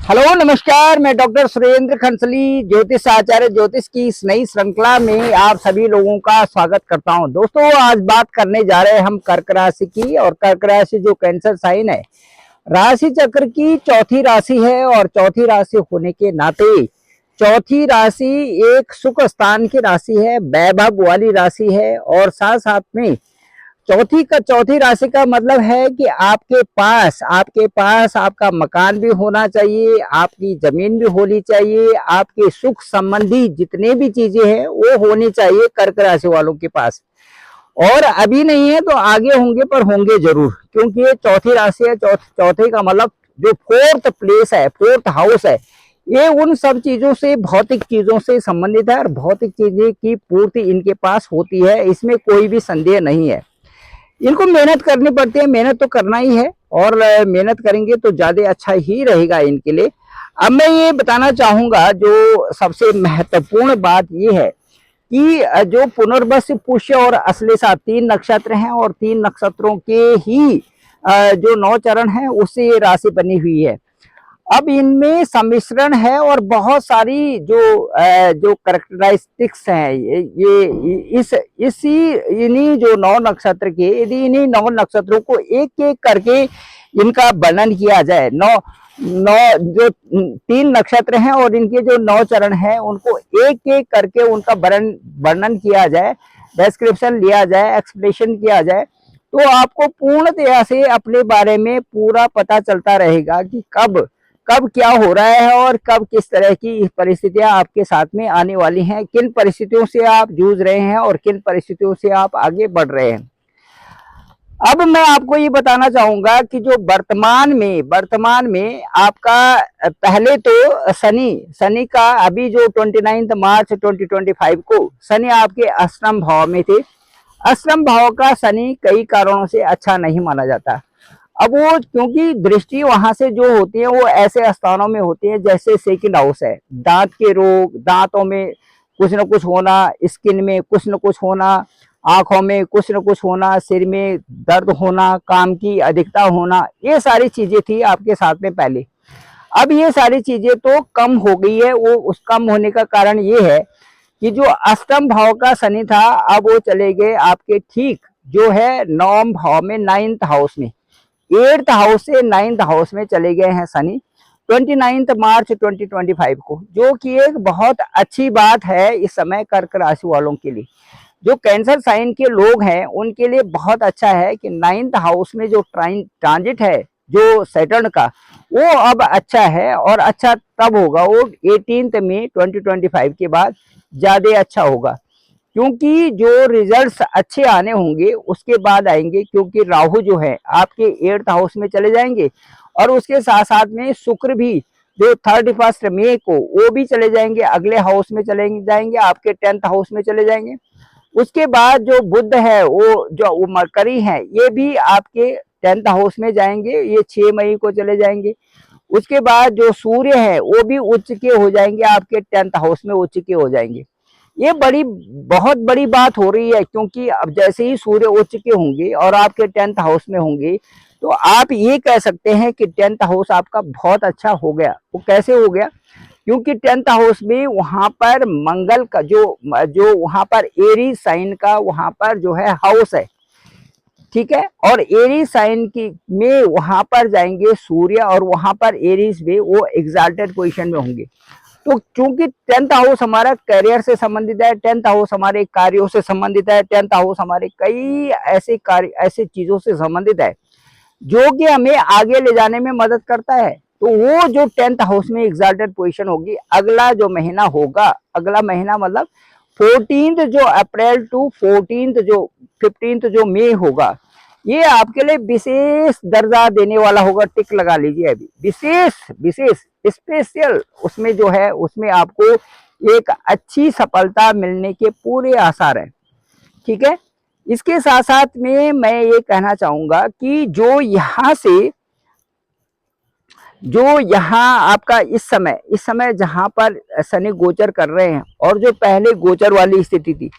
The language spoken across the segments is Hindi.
हेलो नमस्कार, मैं डॉक्टर सुरेंद्र खंसली ज्योतिष आचार्य ज्योतिष की इस नई श्रृंखला में आप सभी लोगों का स्वागत करता हूं। दोस्तों, आज बात करने जा रहे हैं हम कर्क राशि की। और कर्क राशि जो कैंसर साइन है, राशि चक्र की चौथी राशि है। और चौथी राशि होने के नाते चौथी राशि एक सुख स्थान की राशि है, वैभव वाली राशि है। और साथ साथ में चौथी राशि का मतलब है कि आपके पास आपका मकान भी होना चाहिए, आपकी जमीन भी होनी चाहिए, आपके सुख संबंधी जितने भी चीजें हैं वो होनी चाहिए कर्क राशि वालों के पास। और अभी नहीं है तो आगे होंगे, पर होंगे जरूर, क्योंकि ये चौथी राशि है। चौथे का मतलब जो फोर्थ प्लेस है, फोर्थ हाउस है, ये उन सब चीजों से, भौतिक चीजों से संबंधित है। और भौतिक चीजें की पूर्ति इनके पास होती है, इसमें कोई भी संदेह नहीं है। इनको मेहनत करनी पड़ती है, मेहनत तो करना ही है, और मेहनत करेंगे तो ज्यादा अच्छा ही रहेगा इनके लिए। अब मैं ये बताना चाहूंगा, जो सबसे महत्वपूर्ण बात ये है कि जो पुनर्वसु, पुष्य और अश्लेषा 3 नक्षत्र हैं, और 3 नक्षत्रों के ही जो 9 चरण हैं उससे ये राशि बनी हुई है। अब इनमें सम्मिश्रण है, और बहुत सारी जो करेक्टरिस्टिक्स हैं, ये इन्हीं जो 9 नक्षत्र के, यदि इन्हीं 9 नक्षत्रों को एक एक करके इनका वर्णन किया जाए, नौ नौ जो 3 नक्षत्र हैं और इनके जो 9 चरण हैं, उनको एक एक करके उनका वर्णन किया जाए, डिस्क्रिप्शन लिया जाए, एक्सप्लेनेशन किया जाए, तो आपको पूर्णतया से अपने बारे में पूरा पता चलता रहेगा कि कब कब क्या हो रहा है, और कब किस तरह की परिस्थितियां आपके साथ में आने वाली हैं, किन परिस्थितियों से आप जूझ रहे हैं और किन परिस्थितियों से आप आगे बढ़ रहे हैं। अब मैं आपको ये बताना चाहूंगा कि जो वर्तमान में आपका पहले तो शनि का अभी जो 29 मार्च 2025 को शनि आपके अष्टम भाव में थे। अष्टम भाव का शनि कई कारणों से अच्छा नहीं माना जाता। अब वो, क्योंकि दृष्टि वहां से जो होती है वो ऐसे स्थानों में होती है जैसे सेकंड हाउस है, दांत के रोग, दांतों में कुछ न कुछ होना, स्किन में कुछ न कुछ होना, आंखों में कुछ न कुछ होना, सिर में दर्द होना, काम की अधिकता होना, ये सारी चीजें थी आपके साथ में पहले। अब ये सारी चीजें तो कम हो गई है। वो उस कम होने का कारण ये है कि जो अष्टम भाव का शनि था, अब वो चले गए आपके ठीक जो है नवम भाव में, 9th हाउस में, 8th हाउस से 9th हाउस में चले गए हैं शनि 29 मार्च 2025 को, जो कि एक बहुत अच्छी बात है इस समय कर्क राशि वालों के लिए। जो कैंसर साइन के लोग हैं उनके लिए बहुत अच्छा है कि 9th हाउस में जो ट्रांजिट है जो सैटर्न का, वो अब अच्छा है। और अच्छा तब होगा, वो 18 मई 2025 के बाद ज्यादा अच्छा होगा, क्योंकि जो रिजल्ट्स अच्छे आने होंगे उसके बाद आएंगे, क्योंकि राहु जो है आपके 8th हाउस में चले जाएंगे, और उसके साथ साथ में शुक्र भी जो 31 मई को वो भी चले जाएंगे, अगले हाउस में चले जाएंगे, आपके 10th हाउस में चले जाएंगे। उसके बाद जो बुध है, वो मरकरी है, ये भी आपके 10th हाउस में जाएंगे, ये 6 मई को चले जाएंगे। उसके बाद जो सूर्य है वो भी उच्च के हो जाएंगे, आपके 10th हाउस में उच्च के हो जाएंगे। ये बहुत बड़ी बात हो रही है, क्योंकि अब जैसे ही सूर्य उच्च के होंगे और आपके 10th हाउस में होंगे, तो आप ये कह सकते हैं कि 10th हाउस आपका बहुत अच्छा हो गया। वो कैसे हो गया? क्योंकि 10th हाउस में वहां पर मंगल का जो वहां पर एरी साइन का वहां पर जो है हाउस है, ठीक है। और एरीज साइन की में वहां पर जाएंगे सूर्य, और वहां पर एरीज में वो एग्जाल्टेड पोजीशन में होंगे। तो चूंकि 10th हाउस हमारा करियर से संबंधित है, 10th हाउस हमारे कार्यों से संबंधित है, 10th हाउस हमारे कई ऐसे चीजों से संबंधित है जो कि हमें आगे ले जाने में मदद करता है। तो वो जो 10th हाउस में एग्जाल्टेड पोजीशन होगी, अगला जो महीना होगा, अगला महीना मतलब 14 जो अप्रैल टू 14 जो 15 जो मई होगा, ये आपके लिए विशेष दर्जा देने वाला होगा। टिक लगा लीजिए अभी, विशेष स्पेशल, उसमें जो है उसमें आपको एक अच्छी सफलता मिलने के पूरे आसार हैं, ठीक है। इसके साथ साथ में मैं ये कहना चाहूंगा कि जो यहाँ आपका इस समय जहां पर शनि गोचर कर रहे हैं, और जो पहले गोचर वाली स्थिति थी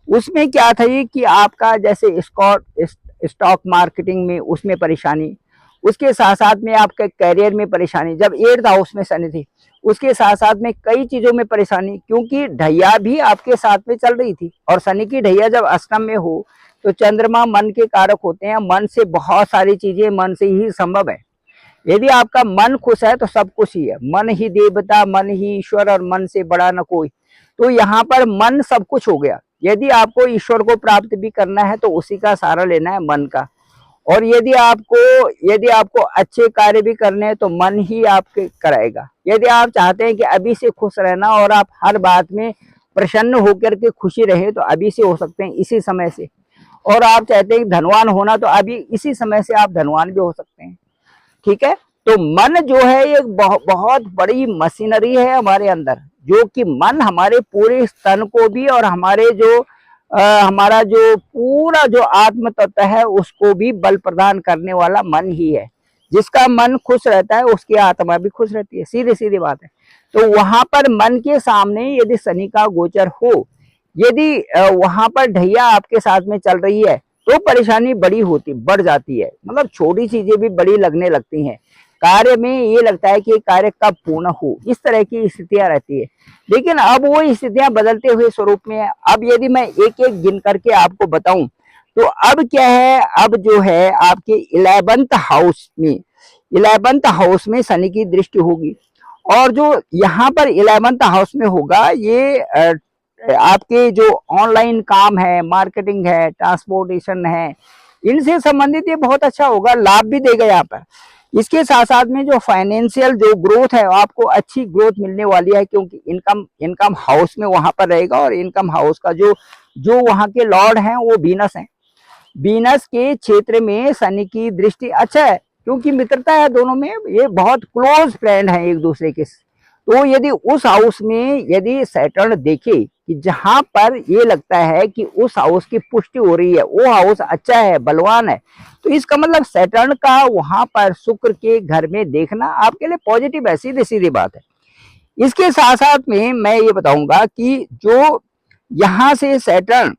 उसमें क्या था कि आपका जैसे स्टॉक मार्केटिंग में उसमें परेशानी, उसके साथ साथ में आपके करियर में परेशानी, जब 8th हाउस में शनि थी उसके साथ साथ में कई चीजों में परेशानी, क्योंकि ढैया भी आपके साथ में चल रही थी। और शनि की ढैया जब अष्टम में हो तो चंद्रमा मन के कारक होते हैं, मन से बहुत सारी चीजें मन से ही संभव है। यदि आपका मन खुश है तो सब कुछ ही है, मन ही देवता, मन ही ईश्वर और मन से बड़ा न कोई। तो यहाँ पर मन सब कुछ हो गया। यदि आपको ईश्वर को प्राप्त भी करना है तो उसी का सहारा लेना है, मन का। और यदि आपको अच्छे कार्य भी करने हैं तो मन ही आपके कराएगा। यदि आप चाहते हैं कि अभी से खुश रहना और आप हर बात में प्रसन्न होकर के खुशी रहे तो अभी से हो सकते हैं, इसी समय से। और आप चाहते हैं धनवान होना तो अभी इसी समय से आप धनवान भी हो सकते हैं। ठीक है, तो मन जो है एक बहुत बड़ी मशीनरी है हमारे अंदर, जो कि मन हमारे पूरे तन को भी और हमारा जो पूरा जो आत्म तत्व है उसको भी बल प्रदान करने वाला मन ही है। जिसका मन खुश रहता है उसकी आत्मा भी खुश रहती है, सीधी सीधी बात है। तो वहां पर मन के सामने यदि शनि का गोचर हो, यदि वहां पर ढैया आपके साथ में चल रही है तो परेशानी बढ़ जाती है। मतलब छोटी चीजें भी बड़ी लगने लगती हैं, कार्य में ये लगता है कि कार्य कब पूर्ण हो, इस तरह की स्थितियां रहती है। लेकिन अब वो स्थितियां बदलते हुए स्वरूप में है। अब यदि मैं एक एक गिन करके आपको बताऊं तो अब क्या है, अब जो है आपके 11th हाउस में शनि की दृष्टि होगी। और जो यहाँ पर 11th हाउस में होगा, ये आपके जो ऑनलाइन काम है, मार्केटिंग है, ट्रांसपोर्टेशन है, इनसे संबंधित ये बहुत अच्छा होगा, लाभ भी देगा यहाँ पर। इसके साथ साथ में जो फाइनेंशियल जो ग्रोथ है आपको अच्छी ग्रोथ मिलने वाली है, क्योंकि इनकम हाउस में वहां पर रहेगा। और इनकम हाउस का जो वहां के लॉर्ड हैं वो वीनस हैं। वीनस के क्षेत्र में शनि की दृष्टि अच्छा है, क्योंकि मित्रता है दोनों में, ये बहुत क्लोज फ्रेंड हैं एक दूसरे के। तो यदि उस हाउस में यदि सैटर्न देखे कि जहां पर ये लगता है कि उस हाउस की पुष्टि हो रही है, वो हाउस अच्छा है, बलवान है, तो इसका मतलब सैटर्न का वहां पर शुक्र के घर में देखना आपके लिए पॉजिटिव है, सीधी सीधी बात है। इसके साथ साथ में मैं ये बताऊंगा कि जो यहाँ से सैटर्न,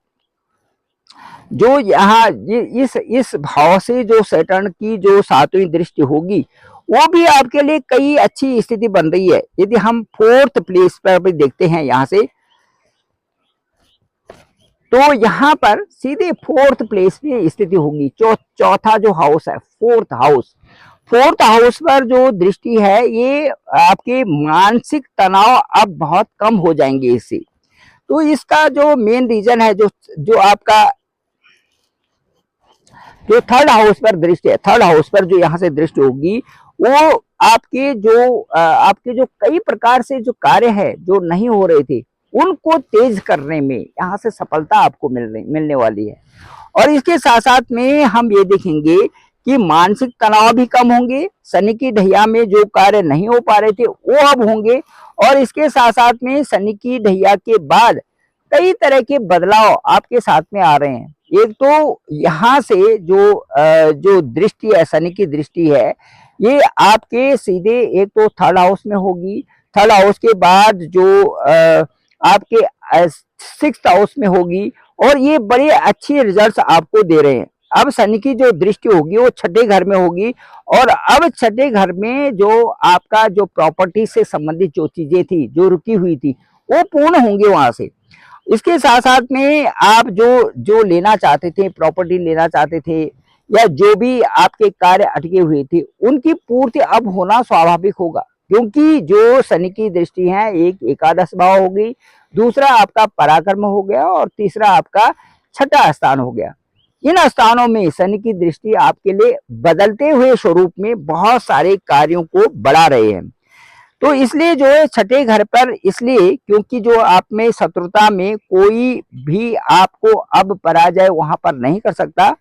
जो यहाँ इस भाव से जो सैटर्न की जो 7वीं दृष्टि होगी, वो भी आपके लिए कई अच्छी स्थिति बन रही है। यदि हम 4th प्लेस पर भी देखते हैं यहाँ से, तो यहाँ पर सीधे 4th प्लेस में स्थिति होगी। चौथा जो हाउस है, 4th हाउस पर जो दृष्टि है, ये आपके मानसिक तनाव अब बहुत कम हो जाएंगे इससे। तो इसका जो मेन रीजन है, जो आपका जो 3rd हाउस पर दृष्टि है, 3rd हाउस पर जो यहाँ से दृष्टि होगी, वो आपके जो कई प्रकार से जो कार्य है जो नहीं हो रहे थे उनको तेज करने में यहाँ से सफलता आपको मिलने वाली है। और इसके साथ साथ में हम ये देखेंगे कि मानसिक तनाव भी कम होंगे। शनि की ढैया में जो कार्य नहीं हो पा रहे थे वो अब होंगे। और इसके साथ साथ में शनि की ढैया के बाद कई तरह के बदलाव आपके साथ में आ रहे हैं। एक तो यहाँ से जो दृष्टि है, शनि की दृष्टि है, ये आपके सीधे एक तो 3rd हाउस में होगी। 3rd हाउस के बाद जो आपके 6th हाउस में होगी, और ये बड़े अच्छे रिजल्ट्स आपको दे रहे हैं। अब शनि की जो दृष्टि होगी वो 6ठे घर में होगी, और अब 6ठे घर में जो आपका जो प्रॉपर्टी से संबंधित जो चीजें थी, जो रुकी हुई थी, वो पूर्ण होंगी वहां से। इसके साथ साथ में आप जो लेना चाहते थे, प्रॉपर्टी लेना चाहते थे, या जो भी आपके कार्य अटके हुए थे, उनकी पूर्ति अब होना स्वाभाविक होगा। क्योंकि जो शनि की दृष्टि है, एक एकादश भाव होगी, दूसरा आपका पराक्रम हो गया, और तीसरा आपका 6ठा स्थान हो गया। इन स्थानों में शनि की दृष्टि आपके लिए बदलते हुए स्वरूप में बहुत सारे कार्यों को बढ़ा रहे हैं। तो इसलिए जो है 6ठे घर पर, इसलिए क्योंकि जो आप में शत्रुता में कोई भी आपको अब पराजय वहां पर नहीं कर सकता,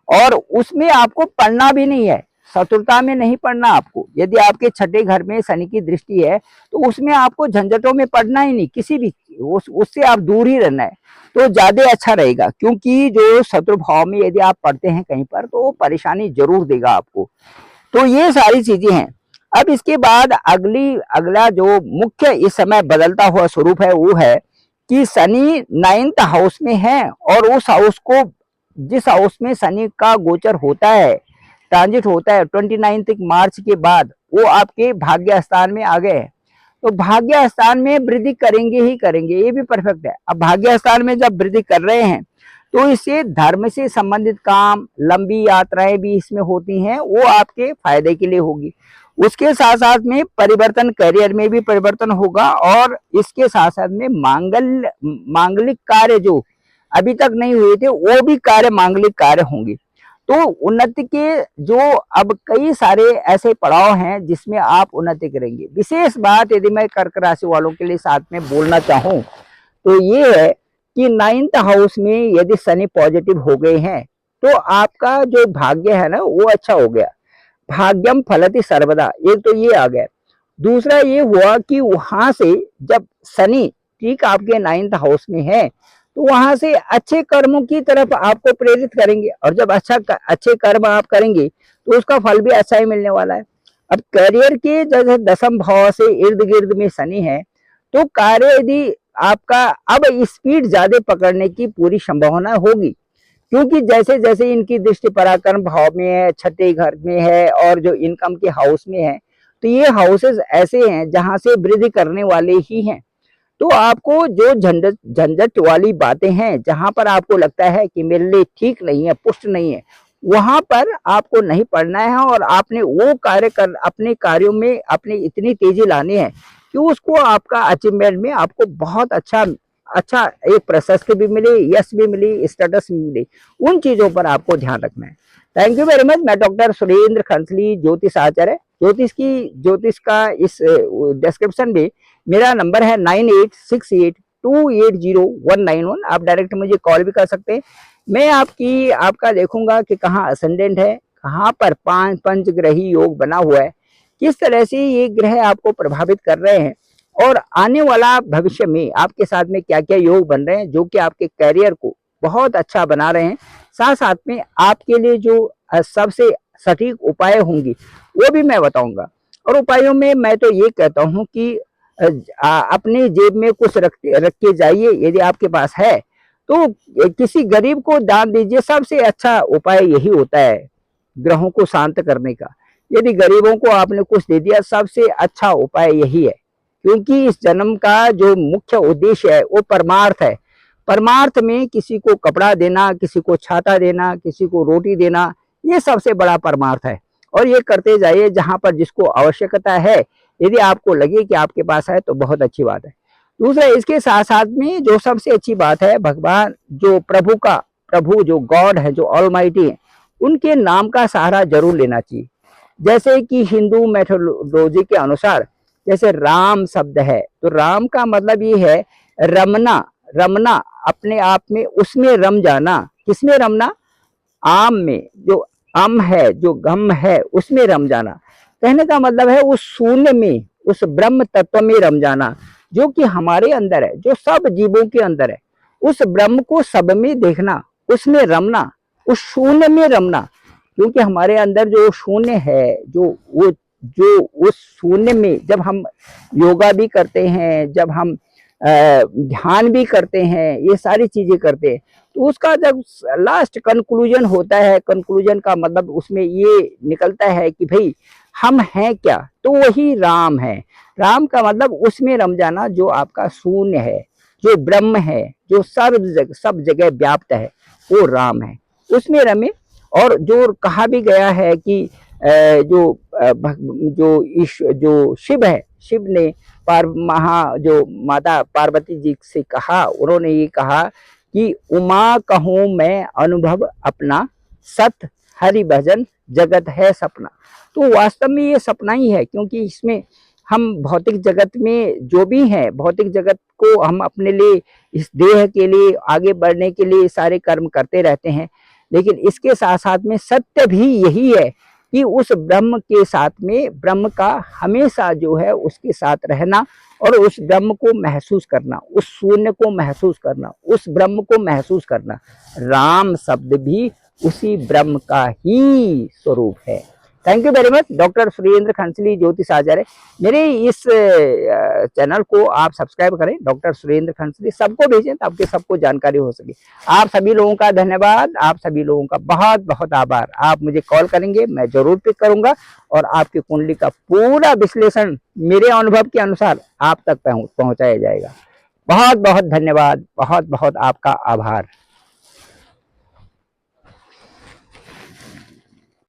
और उसमें आपको पढ़ना भी नहीं है, शत्रुता में नहीं पढ़ना आपको। यदि आपके 6ठे घर में शनि की दृष्टि है तो उसमें आपको झंझटों में पढ़ना ही नहीं, किसी भी उससे आप दूर ही रहना है, तो ज्यादा अच्छा रहेगा। क्योंकि जो शत्रु भाव में यदि आप पढ़ते हैं कहीं पर, तो वो परेशानी जरूर देगा आपको। तो ये सारी चीजें हैं। अब इसके बाद अगला जो मुख्य इस समय बदलता हुआ स्वरूप है, वो है कि शनि 9th हाउस में है, और उस हाउस को, जिस हाउस में शनि का गोचर होता है ट्रांजिट होता है 29 मार्च के बाद, वो आपके भाग्य स्थान में आ गए हैं। तो भाग्य स्थान में वृद्धि करेंगे ही करेंगे, ये भी परफेक्ट है। अब भाग्य स्थान में जब वृद्धि कर रहे हैं तो इससे धर्म से संबंधित काम, लंबी यात्राएं भी इसमें होती हैं, वो आपके फायदे के लिए होगी। उसके साथ साथ में परिवर्तन, करियर में भी परिवर्तन होगा, और इसके साथ साथ में मांगलिक कार्य जो अभी तक नहीं हुए थे वो भी कार्य, मांगलिक कार्य होंगे। तो उन्नति के जो अब कई सारे ऐसे पड़ाव हैं जिसमें आप उन्नति करेंगे। विशेष बात यदि मैं कर्क राशि वालों के लिए साथ में बोलना चाहूं तो ये है कि 9th हाउस में यदि शनि पॉजिटिव हो गए हैं तो आपका जो भाग्य है ना वो अच्छा हो गया। भाग्यम फलति सर्वदा, एक तो ये आ गया। दूसरा ये हुआ कि वहां से जब शनि ठीक आपके 9th हाउस में है तो वहां से अच्छे कर्मों की तरफ आपको प्रेरित करेंगे, और जब अच्छे कर्म आप करेंगे तो उसका फल भी अच्छा ही मिलने वाला है। अब करियर के जैसे 10th भाव से इर्द गिर्द में शनि है तो कार्य यदि आपका अब स्पीड ज्यादा पकड़ने की पूरी संभावना होगी, क्योंकि जैसे जैसे इनकी दृष्टि पराक्रम भाव में है, छठे घर में है, और जो इनकम के हाउस में है, तो ये हाउसेस ऐसे हैं जहां से वृद्धि करने वाले ही हैं। तो आपको जो झंझट झंझट वाली बातें हैं, जहां पर आपको लगता है कि मेरे लिए ठीक नहीं है, पुष्ट नहीं है, वहां पर आपको नहीं पड़ना है, और आपने वो कार्य कर, अपने कार्यों में अपनी इतनी तेजी लानी है कि उसको आपका अचीवमेंट में आपको बहुत अच्छा एक प्रशस्ति भी मिले, यश भी मिले, स्टेटस भी मिले। उन चीजों पर आपको ध्यान रखना है। Thank you very much. मैं डॉक्टर सुरेंद्र खंसली, ज्योतिष आचार्य। ज्योतिष का इस डिस्क्रिप्शन में मेरा नंबर है 9868280191। आप डायरेक्ट मुझे कॉल भी कर सकते हैं। मैं आपका देखूंगा कि कहाँ असेंडेंट है, कहाँ पर पंचग्रही योग बना हुआ है, किस तरह से ये ग्रह आपको प्रभावित कर रहे हैं, और आने वाला भविष्य में आपके साथ में क्या क्या योग बन रहे हैं जो कि आपके करियर को बहुत अच्छा बना रहे हैं। साथ साथ में आपके लिए जो सबसे सटीक उपाय होंगी वो भी मैं बताऊंगा। और उपायों में मैं तो ये कहता हूं कि अपने जेब में कुछ रख के जाइए, यदि आपके पास है तो किसी गरीब को दान दीजिए। सबसे अच्छा उपाय यही होता है ग्रहों को शांत करने का। यदि गरीबों को आपने कुछ दे दिया, सबसे अच्छा उपाय यही है, क्योंकि इस जन्म का जो मुख्य उद्देश्य है वो परमार्थ है। परमार्थ में किसी को कपड़ा देना, किसी को छाता देना, किसी को रोटी देना, ये सबसे बड़ा परमार्थ है। और ये करते जाइए जहां पर जिसको आवश्यकता है। यदि आपको लगे कि आपके पास है तो बहुत अच्छी बात है। दूसरा, इसके साथ साथ में जो सबसे अच्छी बात है, भगवान जो प्रभु जो गॉड है, जो ऑलमाइटी है, उनके नाम का सहारा जरूर लेना चाहिए। जैसे कि हिंदू मैथोलॉजी के अनुसार जैसे राम शब्द है तो राम का मतलब ये है रमना, अपने आप में, उसमें रम जाना। किसमें रमना? आम में, जो अम है, जो गम है, उसमें रम जाना। कहने का मतलब है उस शून्य में, उस ब्रह्म तत्व में रम जाना जो कि हमारे अंदर है, जो सब जीवों के अंदर है। उस ब्रह्म को सब में देखना, उसमें रमना, उस शून्य में रमना। क्योंकि हमारे अंदर जो शून्य है, जो उस शून्य में जब हम योगा भी करते हैं, जब हम ध्यान भी करते हैं, ये सारी चीजें करते हैं, तो उसका जब लास्ट कंक्लूजन होता है, कंक्लूजन का मतलब उसमें ये निकलता है कि भाई हम हैं क्या, तो वही राम है। राम का मतलब उसमें रम जाना जो आपका शून्य है, जो ब्रह्म है, जो सब जगह व्याप्त है, वो राम है, उसमें रमे। और जो कहा भी गया है कि जो शिव है, शिव ने जो माता पार्वती जी से कहा, उन्होंने ये कहा कि उमा कहूँ मैं अनुभव अपना, सत हरि भजन जगत है सपना। तो वास्तव में ये सपना ही है, क्योंकि इसमें हम भौतिक जगत में जो भी हैं, भौतिक जगत को हम अपने लिए, इस देह के लिए आगे बढ़ने के लिए सारे कर्म करते रहते हैं। लेकिन इसके साथ साथ में सत्य भी यही है कि उस ब्रह्म के साथ में, ब्रह्म का हमेशा जो है उसके साथ रहना, और उस ब्रह्म को महसूस करना, उस शून्य को महसूस करना, उस ब्रह्म को महसूस करना। राम शब्द भी उसी ब्रह्म का ही स्वरूप है। Thank you very much doctor Surendra Khansali ज्योतिष आचार्य। मेरे इस चैनल को आप सब्सक्राइब करें, डॉक्टर सुरेंद्र खंसली, सबको भेजें ताकि सबको जानकारी हो सके। आप सभी लोगों का धन्यवाद, आप सभी लोगों का बहुत बहुत आभार। आप मुझे कॉल करेंगे, मैं जरूर पिक करूंगा और आपकी कुंडली का पूरा विश्लेषण मेरे अनुभव के अनुसार आप तक पहुंचाया जाएगा। बहुत बहुत धन्यवाद, बहुत बहुत आपका आभार।